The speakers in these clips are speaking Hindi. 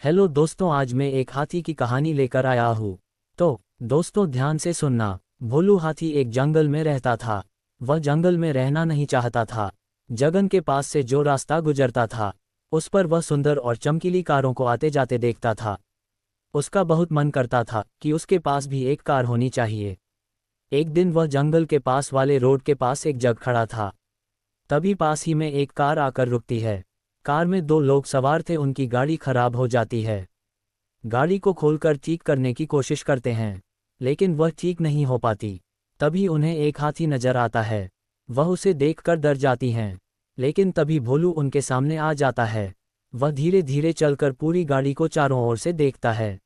हेलो दोस्तों, आज मैं एक हाथी की कहानी लेकर आया हूँ। तो दोस्तों ध्यान से सुनना। भोलू हाथी एक जंगल में रहता था। वह जंगल में रहना नहीं चाहता था। जंगल के पास से जो रास्ता गुजरता था उस पर वह सुंदर और चमकीली कारों को आते जाते देखता था। उसका बहुत मन करता था कि उसके पास भी एक कार होनी चाहिए। एक दिन वह जंगल के पास वाले रोड के पास एक जगह खड़ा था। तभी पास ही में एक कार आकर रुकती है। कार में दो लोग सवार थे। उनकी गाड़ी खराब हो जाती है। गाड़ी को खोलकर ठीक करने की कोशिश करते हैं, लेकिन वह ठीक नहीं हो पाती। तभी उन्हें एक हाथी नजर आता है। वह उसे देखकर डर जाती हैं, लेकिन तभी भोलू उनके सामने आ जाता है। वह धीरे धीरे चलकर पूरी गाड़ी को चारों ओर से देखता है।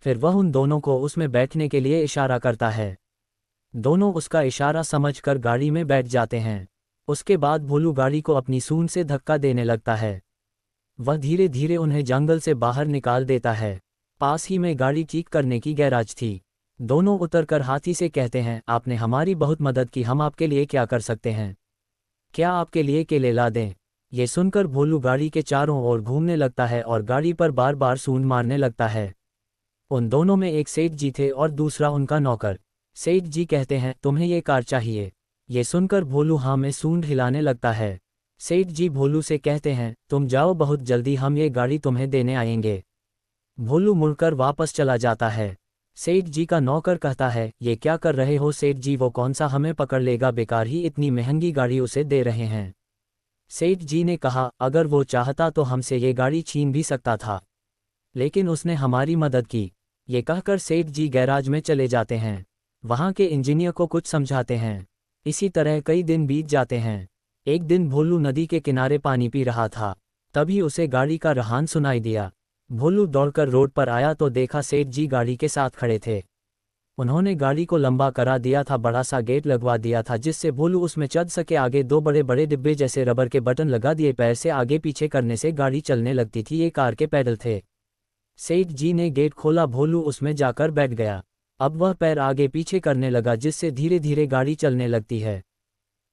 फिर वह उन दोनों को उसमें बैठने के लिए इशारा करता है। दोनों उसका इशारा समझकर गाड़ी में बैठ जाते हैं। उसके बाद भोलू गाड़ी को अपनी सूंड से धक्का देने लगता है। वह धीरे धीरे उन्हें जंगल से बाहर निकाल देता है। पास ही में गाड़ी ठीक करने की गैराज थी। दोनों उतरकर हाथी से कहते हैं, आपने हमारी बहुत मदद की, हम आपके लिए क्या कर सकते हैं? क्या आपके लिए केले ला दें? ये सुनकर भोलू गाड़ी के चारों ओर घूमने लगता है और गाड़ी पर बार बार सूंड मारने लगता है। उन दोनों में एक सेठ जी थे और दूसरा उनका नौकर। सेठ जी कहते हैं, तुम्हें ये कार चाहिए? ये सुनकर भोलू हाँ में सूंड हिलाने लगता है। सेठ जी भोलू से कहते हैं, तुम जाओ, बहुत जल्दी हम ये गाड़ी तुम्हें देने आएंगे। भोलू मुड़कर वापस चला जाता है। सेठ जी का नौकर कहता है, ये क्या कर रहे हो सेठ जी? वो कौन सा हमें पकड़ लेगा, बेकार ही इतनी महंगी गाड़ी उसे दे रहे हैं। सेठ जी ने कहा, अगर वो चाहता तो हमसे ये गाड़ी छीन भी सकता था, लेकिन उसने हमारी मदद की। ये कहकर सेठ जी गैराज में चले जाते हैं। वहाँ के इंजीनियर को कुछ समझाते हैं। इसी तरह कई दिन बीत जाते हैं। एक दिन भोलू नदी के किनारे पानी पी रहा था। तभी उसे गाड़ी का रहान सुनाई दिया। भोलू दौड़कर रोड पर आया तो देखा सेठ जी गाड़ी के साथ खड़े थे। उन्होंने गाड़ी को लंबा करा दिया था, बड़ा सा गेट लगवा दिया था जिससे भोलू उसमें चढ़ सके। आगे दो बड़े बड़े डिब्बे जैसे रबर के बटन लगा दिए। पैर से आगे पीछे करने से गाड़ी चलने लगती थी। ये कार के पैडल थे। सेठ जी ने गेट खोला, भोलू उसमें जाकर बैठ गया। अब वह पैर आगे पीछे करने लगा जिससे धीरे धीरे गाड़ी चलने लगती है।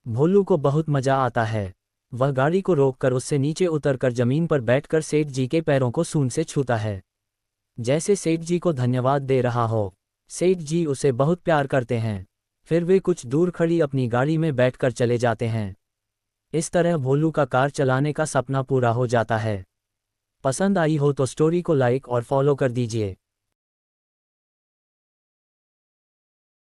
भोलू को बहुत मजा आता है। वह गाड़ी को रोककर उससे नीचे उतरकर जमीन पर बैठकर सेठ जी के पैरों को सूंड से छूता है, जैसे सेठ जी को धन्यवाद दे रहा हो। सेठ जी उसे बहुत प्यार करते हैं। फिर वे कुछ दूर खड़ी अपनी गाड़ी में बैठकर चले जाते हैं। इस तरह भोलू का कार चलाने का सपना पूरा हो जाता है। पसंद आई हो तो स्टोरी को लाइक और फॉलो कर दीजिए।